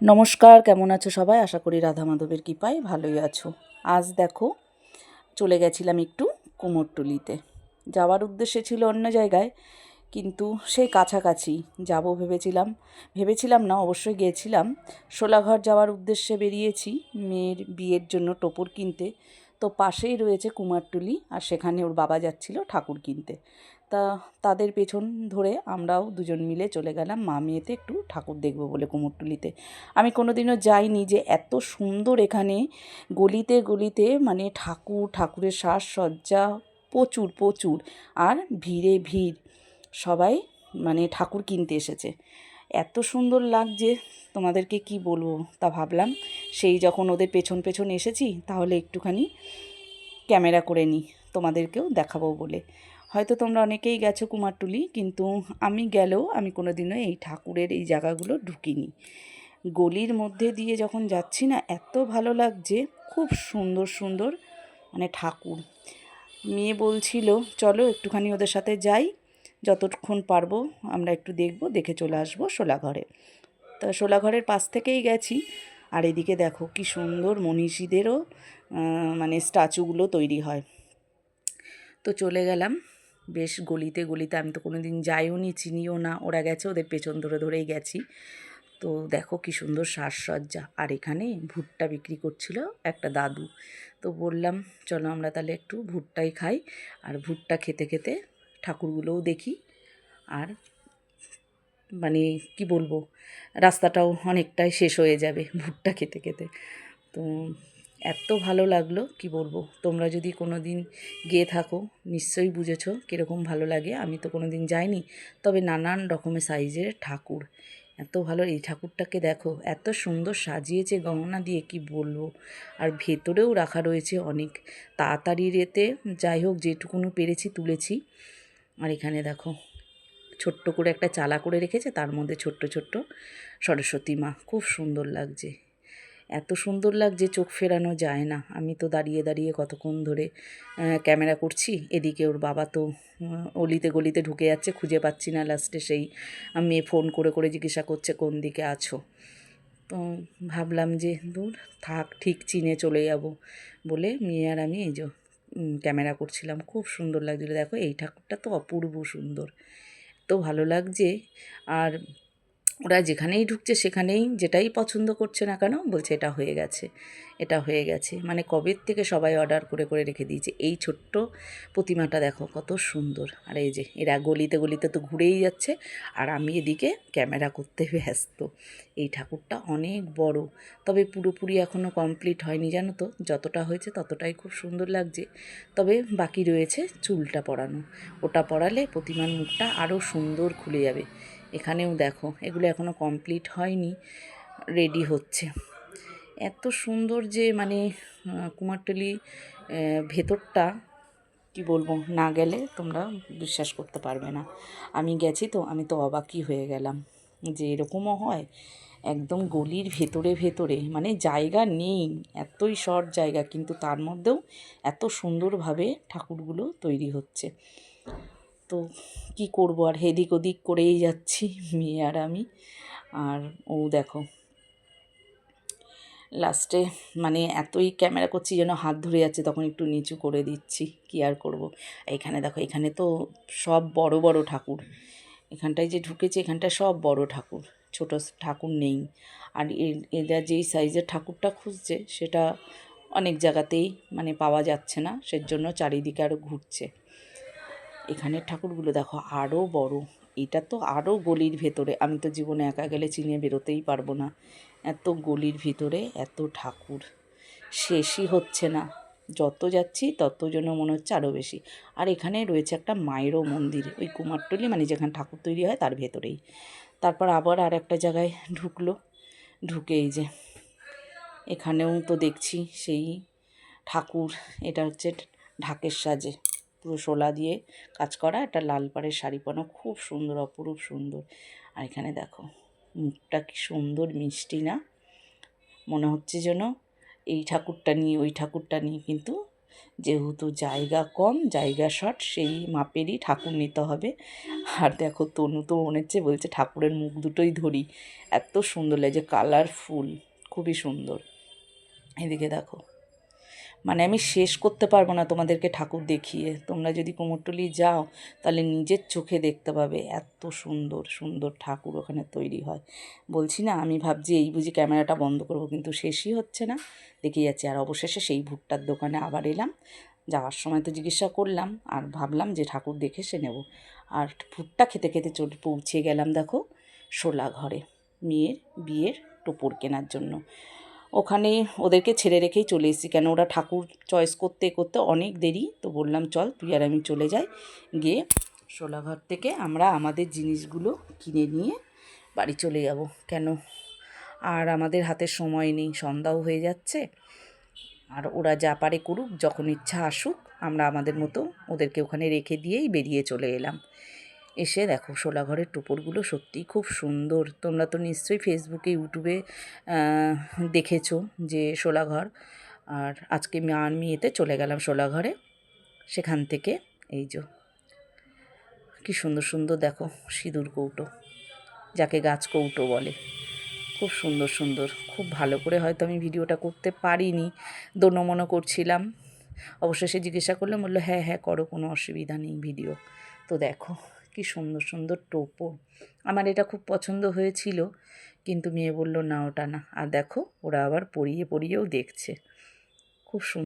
নমস্কার, কেমন আছো সবাই? আশা করি রাধা মাধবের কৃপায় ভালোই আছো। আজ দেখো চলে গেছিলাম একটু কুমোরটুলিতে। যাওয়ার উদ্দেশ্যে ছিল অন্য জায়গায়, কিন্তু সেই কাছাকাছি যাব ভেবেছিলাম না, অবশ্যই গিয়েছিলাম। শোলাঘর যাওয়ার উদ্দেশ্যে বেরিয়েছি মেয়ের বিয়ের জন্য টোপর কিনতে। তো পাশেই রয়েছে কুমারটুলি, আর সেখানে ওর বাবা যাচ্ছিল ঠাকুর কিনতে। তা তাদের পেছন ধরে আমরাও দুজন মিলে চলে গেলাম মা মেয়েতে একটু ঠাকুর দেখব বলে কুমোরটুলিতে। আমি কোনোদিনও যাইনি যে এত সুন্দর এখানে গলিতে গলিতে মানে ঠাকুরের সাজসজ্জা প্রচুর প্রচুর, আর ভিড়ে ভিড়, সবাই মানে ঠাকুর কিনতে এসেছে। এত সুন্দর লাগছে তোমাদেরকে কি বলবো। তা ভাবলাম সেই যখন ওদের পেছন পেছন এসেছি তাহলে একটুখানি ক্যামেরা করে নিই, তোমাদেরকেও দেখাবো বলে। হয়তো তোমরা অনেকেই গেছো কুমারটুলি, কিন্তু আমি গেলেও আমি কোনোদিনও এই ঠাকুরের এই জায়গাগুলো ঢুকিনি। গলির মধ্যে দিয়ে যখন যাচ্ছি না, এত ভালো লাগছে, খুব সুন্দর সুন্দর মানে ঠাকুর। মেয়ে বলছিল চলো একটুখানি ওদের সাথে যাই, যতক্ষণ পারবো আমরা একটু দেখব, দেখে চলে আসবো শোলাঘরে। তা শোলাঘরের পাশ থেকেই গেছি। আর এদিকে দেখো কি সুন্দর মনীষীদেরও মানে স্ট্যাচুগুলো তৈরি হয়। তো চলে গেলাম বেশ গলিতে গলিতে। আমি তো কোনো দিন যাইও নি, চিনিও না, ওরা গেছে ওদের পেছন ধরে ধরেই গেছি। তো দেখো কি সুন্দর সাজসজ্জা। আর এখানে ভুট্টা বিক্রি করছিল একটা দাদু। তো বললাম চলো আমরা তাহলে একটু ভুট্টাই খাই, আর ভুট্টা খেতে খেতে ঠাকুরগুলোও দেখি। আর মানে কি বলবো, রাস্তাটাও অনেকটাই শেষ হয়ে যাবে ভুট্টা খেতে খেতে। তো এত ভালো লাগলো কি বলবো। তোমরা যদি কোনো দিন গিয়ে থাকো নিশ্চয়ই বুঝেছো কীরকম ভালো লাগে। আমি তো কোনো দিন যাইনি, তবে নানান রকমের সাইজের ঠাকুর, এত ভালো। এই ঠাকুরটাকে দেখো এত সুন্দর সাজিয়েছে গহনা দিয়ে, কি বলবো। আর ভেতরেও রাখা রয়েছে অনেক, তাড়াতাড়ি রেতে যাই হোক যেটুকুনো পেরেছি তুলেছি। আর এখানে দেখো ছোট্ট করে একটা চালা করে রেখেছে, তার মধ্যে ছোট্ট ছোট্ট সরস্বতী মা, খুব সুন্দর লাগছে। এত সুন্দর লাগছে চোখ ফেরানো যায় না। আমি তো দাঁড়িয়ে দাঁড়িয়ে কতক্ষণ ধরে ক্যামেরা করছি। এদিকে ওর বাবা তো অলিতে গলিতে ঢুকে যাচ্ছে, খুঁজে পাচ্ছি না। লাস্টে সেই মেয়ে ফোন করে করে জিজ্ঞাসা করছে কোন দিকে আছো। তো ভাবলাম যে দূর থাক, ঠিক চিনে চলে যাব বলে মেয়ে আর আমি এই যে ক্যামেরা করছিলাম। খুব সুন্দর লাগছিলো। দেখো এই ঠাকুরটা তো অপূর্ব সুন্দর, তো ভালো লাগছে। আর ওরা যেখানেই ঢুকছে সেখানেই যেটাই পছন্দ করছে না কেন বলছে এটা হয়ে গেছে, এটা হয়ে গেছে। মানে কবের থেকে সবাই অর্ডার করে করে রেখে দিয়েছে। এই ছোট্ট প্রতিমাটা দেখো কত সুন্দর। আর এই যে এরা গলিতে গলিতে তো ঘুরেই যাচ্ছে, আর আমি এদিকে ক্যামেরা করতে ব্যস্ত। এই ঠাকুরটা অনেক বড়, তবে পুরোপুরি এখনও কমপ্লিট হয়নি জানো তো। যতটা হয়েছে ততটাই খুব সুন্দর লাগছে, তবে বাকি রয়েছে চুলটা পরানো। ওটা পরালে প্রতিমার মুখটা আরও সুন্দর খুলে যাবে। এখানেও দেখো এগুলো এখনও কমপ্লিট হয়নি, রেডি হচ্ছে। এত সুন্দর যে মানে কুমারটুলি ভেতরটা কি বলবো, না গেলে তোমরা বিশ্বাস করতে পারবে না। আমি গেছি তো, আমি তো অবাকই হয়ে গেলাম যে এরকমও হয়। একদম গলির ভেতরে ভেতরে, মানে জায়গা নেই, এতই শর্ট জায়গা, কিন্তু তার মধ্যেও এত সুন্দরভাবে ঠাকুরগুলো তৈরি হচ্ছে। তো কি করব, আর এদিক ওদিক করেই যাচ্ছি মেয়ে আর আমি। আর ও দেখো লাস্টে মানে এতই ক্যামেরা করছি যেন হাত ধরে যাচ্ছে, তখন একটু নিচু করে দিচ্ছি, কি আর করব। এখানে দেখো, এখানে তো সব বড় বড় ঠাকুর। এখানটায় যে ঢুকেছে এখানটায় সব বড় ঠাকুর, ছোট ঠাকুর নেই। আর এরা যেই সাইজের ঠাকুরটা খুঁজছে সেটা অনেক জায়গাতেই মানে পাওয়া যাচ্ছে না, সেজন্য চারিদিকে আরও ঘুরছে। এখানের ঠাকুরগুলো দেখো আরও বড়। এটা তো আরও গলির ভেতরে, আমি তো জীবনে একা গেলে চিনে বেরোতেই পারবো না। এত গলির ভিতরে এত ঠাকুর, শেষই হচ্ছে না। যত যাচ্ছি তত যেন মনে হচ্ছে আরও বেশি। আর এখানে রয়েছে একটা মায়েরও মন্দির, ওই কুমারটুলি মানে যেখানে ঠাকুর তৈরি হয় তার ভেতরেই। তারপর আবার আর একটা জায়গায় ঢুকে এই যে এখানেও তো দেখছি সেই ঠাকুর। এটা হচ্ছে ঢাকের সাজে, পুরো শোলা দিয়ে কাজ করা, একটা লাল পাড়ের শাড়ি পরানো, খুব সুন্দর, অপরূপ সুন্দর। আর এখানে দেখো মুখটা কি সুন্দর মিষ্টি না, মনে হচ্ছে যেন এই ঠাকুরটা নিয়ে ওই ঠাকুরটা নিয়ে, কিন্তু যেহেতু জায়গা কম, জায়গা শর্ট, সেই মাপেরই ঠাকুর নিতে হবে। আর দেখো তনু তো মনে হচ্ছে বলছে ঠাকুরের মুখ দুটোই ধরি, এত সুন্দর লাগছে, কালারফুল, খুবই সুন্দর। এদিকে দেখো, মানে আমি শেষ করতে পারবো না তোমাদেরকে ঠাকুর দেখিয়ে। তোমরা যদি কুমোরটুলি যাও তাহলে নিজের চোখে দেখতে পাবে, এত সুন্দর সুন্দর ঠাকুর ওখানে তৈরি হয়। বলছি না, আমি ভাবছি এই বুঝি ক্যামেরাটা বন্ধ করব, কিন্তু শেষই হচ্ছে না, দেখে যাচ্ছি। আর অবশেষে সেই ভুট্টার দোকানে আবার এলাম। যাওয়ার সময় তো জিজ্ঞাসা করলাম, আর ভাবলাম যে ঠাকুর দেখে সে নেব। আর ভুট্টা খেতে খেতে পৌঁছে গেলাম দেখো শোলা ঘরে, মেয়ের বিয়ের টোপর কেনার জন্য। ওখানে ওদেরকে ছেড়ে রেখেই চলে এসেছি, কেন ওরা ঠাকুর চয়েস করতে করতে অনেক দেরি, তো বললাম চল তুই আর আমি চলে যাই, গিয়ে শোলাঘর থেকে আমরা আমাদের জিনিসগুলো কিনে নিয়ে বাড়ি চলে যাব। কেন আর আমাদের হাতে সময় নেই, সন্ধ্যাও হয়ে যাচ্ছে। আর ওরা যা পারে করুক, যখন ইচ্ছা আসুক, আমরা আমাদের মতো ওদেরকে ওখানে রেখে দিয়েই বেরিয়ে চলে এলাম। এসে দেখো শোলাঘরের টোপরগুলো সত্যিই খুব সুন্দর। তোমরা তো নিশ্চয়ই ফেসবুকে, ইউটিউবে দেখেছো যে শোলাঘর। আর আজকে আমি এতে চলে গেলাম শোলাঘরে। সেখান থেকে এই যে কী সুন্দর সুন্দর দেখো সিঁদুর কৌটো, যাকে গাছ কৌটো বলে, খুব সুন্দর সুন্দর। খুব ভালো করে হয়তো আমি ভিডিওটা করতে পারিনি, দোনোমনো করছিলাম। অবশেষে জিজ্ঞাসা করলাম, বললো হ্যাঁ হ্যাঁ করো, কোনো অসুবিধা নেই ভিডিও। তো দেখো কি সুন্দর সুন্দর টোপো, আমার এটা খুব পছন্দ হয়েছিল, কিন্তু মেয়ে বলল না ওটা না। আর দেখো ওরা আবার পরিয়েও দেখছে, খুব সুন্দর।